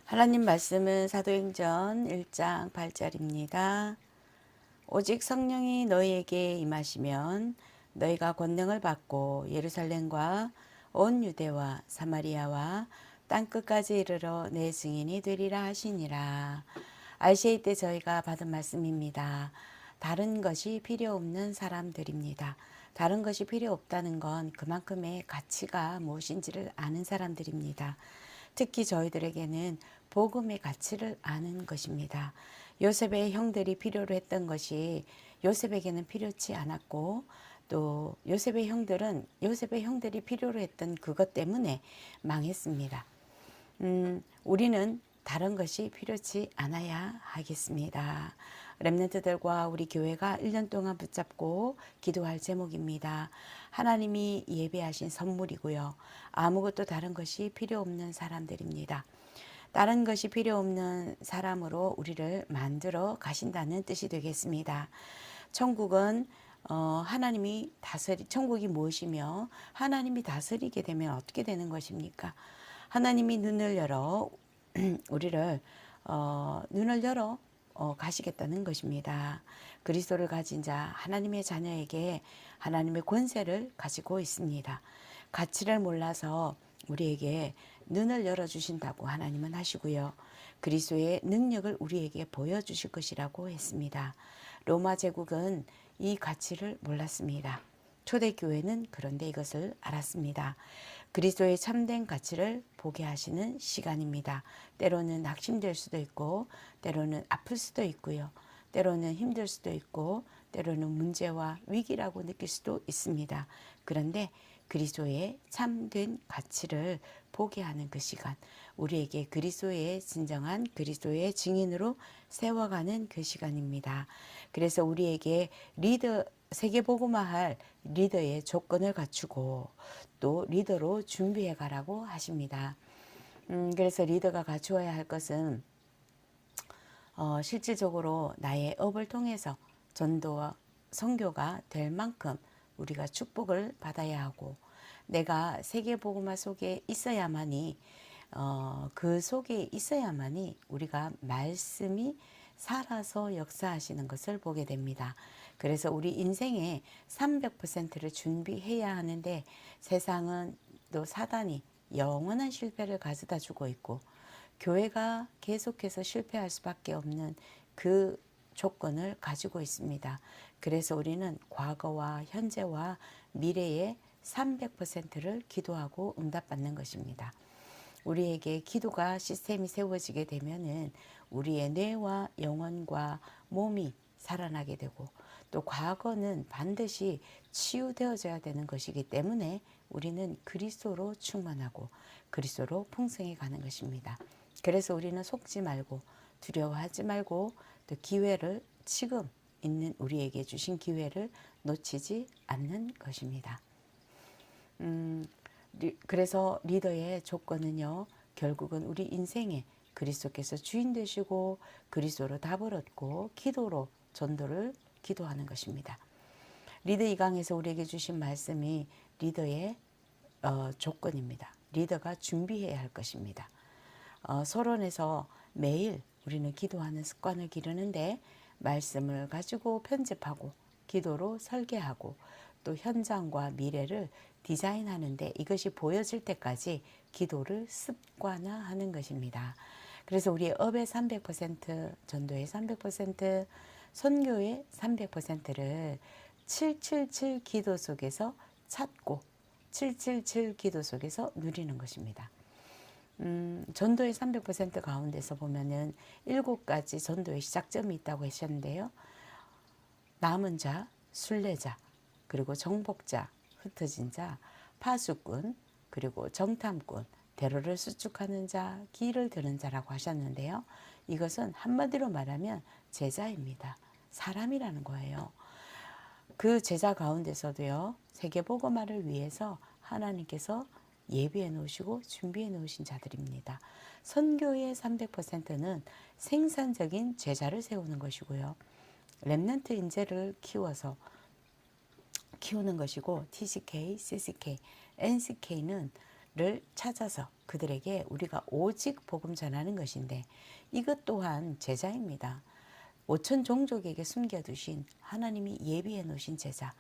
하나님 말씀은 사도행전 1장 8절입니다. 오직 성령이 너희에게 임하시면 너희가 권능을 받고 예루살렘과 온 유대와 사마리아와 땅끝까지 이르러 내 증인이 되리라 하시니라. RCA 때 저희가 받은 말씀입니다. 다른 것이 필요 없는 사람들입니다. 다른 것이 필요 없다는 건 그만큼의 가치가 무엇인지를 아는 사람들입니다. 특히 저희들에게는 복음의 가치를 아는 것입니다. 요셉의 형들이 필요로 했던 것이 요셉에게는 필요치 않았고, 또 요셉의 형들이 필요로 했던 그것 때문에 망했습니다. 우리는 다른 것이 필요치 않아야 하겠습니다. 렘넌트들과 우리 교회가 1년 동안 붙잡고 기도할 제목입니다. 하나님이 예배하신 선물이고요. 아무것도 다른 것이 필요 없는 사람들입니다. 다른 것이 필요 없는 사람으로 우리를 만들어 가신다는 뜻이 되겠습니다. 천국은 천국이 무엇이며 하나님이 다스리게 되면 어떻게 되는 것입니까? 하나님이 눈을 열어 우리를 눈을 열어 가시겠다는 것입니다. 그리스도를 가진 자 하나님의 자녀에게 하나님의 권세를 가지고 있습니다. 가치를 몰라서 우리에게 눈을 열어주신다고 하나님은 하시고요. 그리스도의 능력을 우리에게 보여주실 것이라고 했습니다. 로마 제국은 이 가치를 몰랐습니다. 초대교회는 그런데 이것을 알았습니다. 그리스도의 참된 가치를 보게 하시는 시간입니다. 때로는 낙심될 수도 있고, 때로는 아플 수도 있고요. 때로는 힘들 수도 있고, 때로는 문제와 위기라고 느낄 수도 있습니다. 그런데 그리스도의 참된 가치를 보게 하는 그 시간, 우리에게 그리스도의 진정한 그리스도의 증인으로 세워가는 그 시간입니다. 그래서 우리에게 세계복음화할 리더의 조건을 갖추고 또 리더로 준비해 가라고 하십니다. 그래서 리더가 갖추어야 할 것은 실질적으로 나의 업을 통해서 전도와 선교가 될 만큼 우리가 축복을 받아야 하고, 내가 세계복음화 속에 있어야만이 그 속에 있어야만이 우리가 말씀이 살아서 역사하시는 것을 보게 됩니다. 그래서 우리 인생의 300%를 준비해야 하는데, 세상은 또 사단이 영원한 실패를 가져다 주고 있고, 교회가 계속해서 실패할 수밖에 없는 그 조건을 가지고 있습니다. 그래서 우리는 과거와 현재와 미래의 300%를 기도하고 응답받는 것입니다. 우리에게 기도가 시스템이 세워지게 되면은 우리의 뇌와 영혼과 몸이 살아나게 되고, 또 과거는 반드시 치유되어져야 되는 것이기 때문에 우리는 그리스도로 충만하고 그리스도로 풍성해 가는 것입니다. 그래서 우리는 속지 말고 두려워하지 말고, 또 기회를, 지금 있는 우리에게 주신 기회를 놓치지 않는 것입니다. 그래서 리더의 조건은요, 결국은 우리 인생에 그리스도께서 주인 되시고 그리스도로 답을 얻고 기도로 전도를 기도하는 것입니다. 리더 2강에서 우리에게 주신 말씀이 리더의 조건입니다. 리더가 준비해야 할 것입니다. 서론에서 매일 우리는 기도하는 습관을 기르는데, 말씀을 가지고 편집하고 기도로 설계하고 또 현장과 미래를 디자인하는데, 이것이 보여질 때까지 기도를 습관화하는 것입니다. 그래서 우리의 업의 300%, 전도의 300%, 선교의 300%를 777 기도 속에서 찾고 777 기도 속에서 누리는 것입니다. 전도의 300% 가운데서 보면은 7가지 전도의 시작점이 있다고 하셨는데요. 남은 자, 순례자, 그리고 정복자, 흩어진 자, 파수꾼, 그리고 정탐꾼, 대로를 수축하는 자, 길을 드는 자라고 하셨는데요. 이것은 한마디로 말하면 제자입니다. 사람이라는 거예요. 그 제자 가운데서도요, 세계복음화를 위해서 하나님께서 예비해 놓으시고 준비해 놓으신 자들입니다. 선교의 300%는 생산적인 제자를 세우는 것이고요. 렘넌트 인재를 키우는 것이고, TCK, CCK, NCK는 찾아서 그들에게 우리가 오직 복음 전하는 것인데, 이것 또한 제자입니다. 5천 종족에게 숨겨두신 하나님이 예비해 놓으신 제자,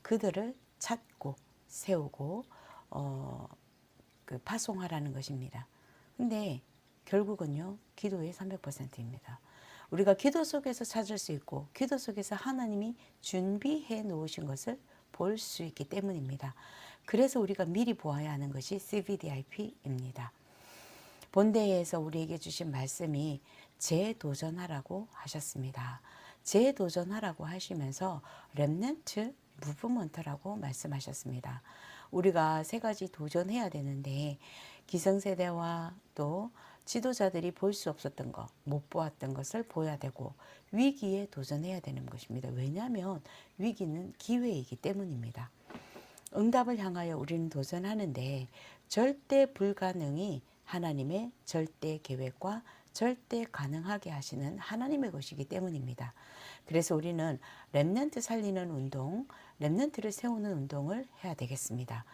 그들을 찾고 세우고 파송하라는 것입니다. 근데 결국은요, 기도의 300%입니다. 우리가 기도 속에서 찾을 수 있고 기도 속에서 하나님이 준비해 놓으신 것을 볼 수 있기 때문입니다. 그래서 우리가 미리 보아야 하는 것이 CVDIP입니다. 본대에서 우리에게 주신 말씀이 재도전하라고 하셨습니다. 재도전하라고 하시면서 렘넌트 무브먼트라고 말씀하셨습니다. 우리가 세 가지 도전해야 되는데, 기성세대와 또 지도자들이 볼 수 없었던 것, 못 보았던 것을 보여야 되고, 위기에 도전해야 되는 것입니다. 왜냐하면 위기는 기회이기 때문입니다. 응답을 향하여 우리는 도전하는데, 절대 불가능이 하나님의 절대 계획과 절대 가능하게 하시는 하나님의 것이기 때문입니다. 그래서 우리는 렘넌트 살리는 운동, 렘넌트를 세우는 운동을 해야 되겠습니다.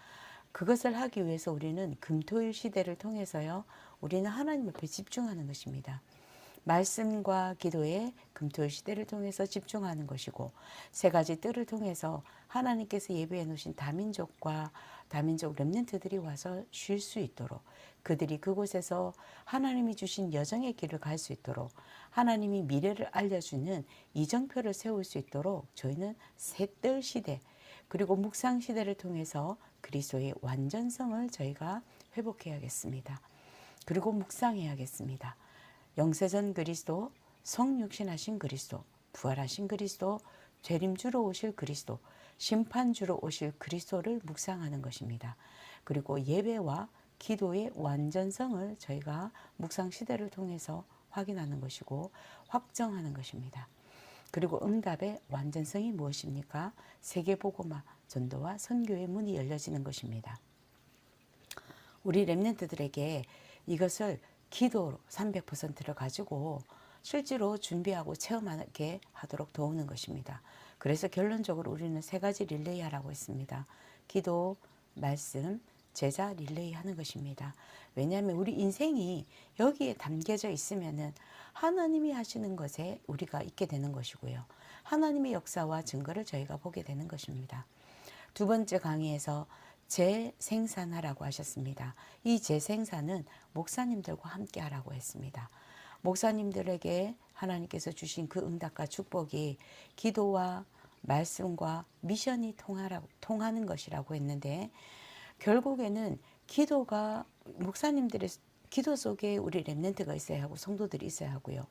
그것을 하기 위해서 우리는 금토일 시대를 통해서요, 우리는 하나님 앞에 집중하는 것입니다. 말씀과 기도에 금토일 시대를 통해서 집중하는 것이고, 세 가지 뜰을 통해서 하나님께서 예비해 놓으신 다민족 렘넌트들이 와서 쉴 수 있도록, 그들이 그곳에서 하나님이 주신 여정의 길을 갈 수 있도록, 하나님이 미래를 알려주는 이정표를 세울 수 있도록 저희는 새뜰 시대, 그리고 묵상 시대를 통해서 그리스도의 완전성을 저희가 회복해야겠습니다. 그리고 묵상해야겠습니다. 영세전 그리스도, 성육신하신 그리스도, 부활하신 그리스도, 재림주로 오실 그리스도, 심판주로 오실 그리스도를 묵상하는 것입니다. 그리고 예배와 기도의 완전성을 저희가 묵상 시대를 통해서 확인하는 것이고 확정하는 것입니다. 그리고 응답의 완전성이 무엇입니까? 세계복음화, 전도와 선교의 문이 열려지는 것입니다. 우리 렘넌트들에게 이것을 기도로 300%를 가지고 실제로 준비하고 체험하게 하도록 도우는 것입니다. 그래서 결론적으로 우리는 세 가지 릴레이 하라고 했습니다. 기도, 말씀, 제자 릴레이 하는 것입니다. 왜냐하면 우리 인생이 여기에 담겨져 있으면은 하나님이 하시는 것에 우리가 있게 되는 것이고요. 하나님의 역사와 증거를 저희가 보게 되는 것입니다. 두 번째 강의에서 재생산하라고 하셨습니다. 이 재생산은 목사님들과 함께 하라고 했습니다. 목사님들에게 하나님께서 주신 그 응답과 축복이 기도와 말씀과 미션이 통하는 것이라고 했는데, 결국에는 기도가 목사님들의 기도 속에 우리 렘넌트가 있어야 하고 성도들이 있어야 하고요.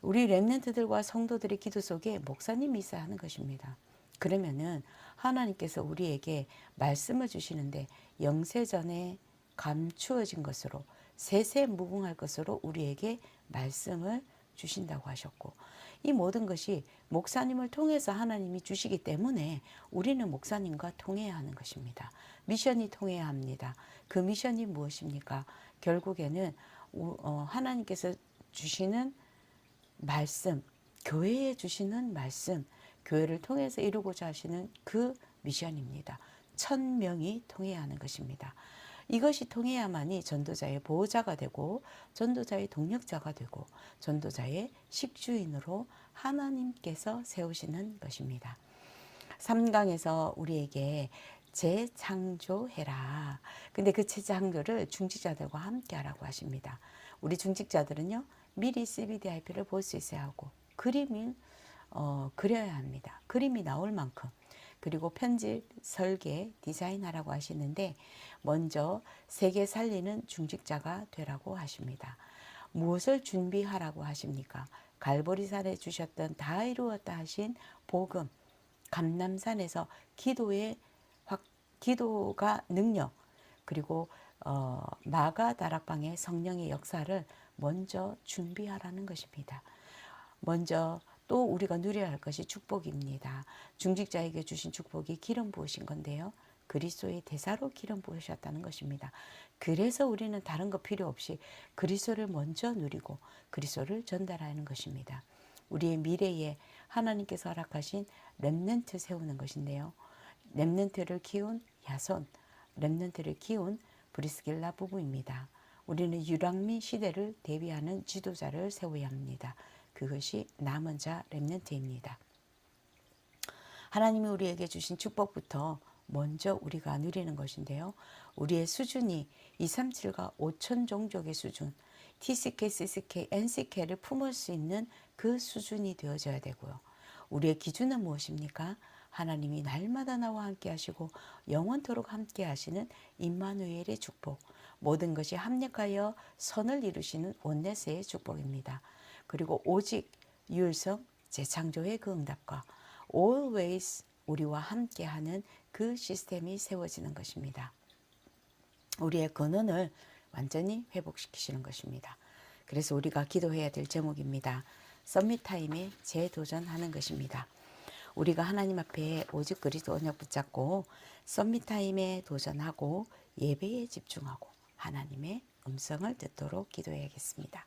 우리 렘넌트들과 성도들의 기도 속에 목사님이 있어야 하는 것입니다. 그러면은 하나님께서 우리에게 말씀을 주시는데 영세전에 감추어진 것으로 세세무궁할 것으로 우리에게 말씀을 주신다고 하셨고, 이 모든 것이 목사님을 통해서 하나님이 주시기 때문에 우리는 목사님과 통해야 하는 것입니다. 미션이 통해야 합니다. 그 미션이 무엇입니까? 결국에는 하나님께서 주시는 말씀, 교회에 주시는 말씀, 교회를 통해서 이루고자 하시는 그 미션입니다. 1000명이 통해야 하는 것입니다. 이것이 통해야만이 전도자의 보호자가 되고 전도자의 동력자가 되고 전도자의 식주인으로 하나님께서 세우시는 것입니다. 3강에서 우리에게 재창조해라. 근데 그 재창조를 중직자들과 함께 하라고 하십니다. 우리 중직자들은요, 미리 CVDIP를 볼 수 있어야 하고 그림을 그려야 합니다. 그림이 나올 만큼. 그리고 편집, 설계, 디자인하라고 하시는데 먼저 세계 살리는 중직자가 되라고 하십니다. 무엇을 준비하라고 하십니까? 갈보리산에 주셨던 다 이루었다 하신 복음, 감람산에서 기도가 능력, 그리고 마가 다락방의 성령의 역사를 먼저 준비하라는 것입니다. 먼저 또 우리가 누려야 할 것이 축복입니다. 중직자에게 주신 축복이 기름 부으신 건데요. 그리스도의 대사로 기름 부으셨다는 것입니다. 그래서 우리는 다른 거 필요 없이 그리스도를 먼저 누리고 그리스도를 전달하는 것입니다. 우리의 미래에 하나님께서 허락하신 렘넌트 세우는 것인데요. 렘넌트를 키운 야손, 렘넌트를 키운 브리스길라 부부입니다. 우리는 유랑민 시대를 대비하는 지도자를 세워야 합니다. 그것이 남은 자 렘넌트입니다. 하나님이 우리에게 주신 축복부터 먼저 우리가 누리는 것인데요. 우리의 수준이 237과 5천 종족의 수준, TCK, CCK, NCK를 품을 수 있는 그 수준이 되어져야 되고요. 우리의 기준은 무엇입니까? 하나님이 날마다 나와 함께 하시고 영원토록 함께 하시는 임마누엘의 축복, 모든 것이 합력하여 선을 이루시는 온네스의 축복입니다. 그리고 오직 유일성 재창조의 그 응답과 always 우리와 함께하는 그 시스템이 세워지는 것입니다. 우리의 근원을 완전히 회복시키시는 것입니다. 그래서 우리가 기도해야 될 제목입니다. 서밋 타임에 재도전하는 것입니다. 우리가 하나님 앞에 오직 그리스도 언약 붙잡고 서밋 타임에 도전하고 예배에 집중하고 하나님의 음성을 듣도록 기도해야겠습니다.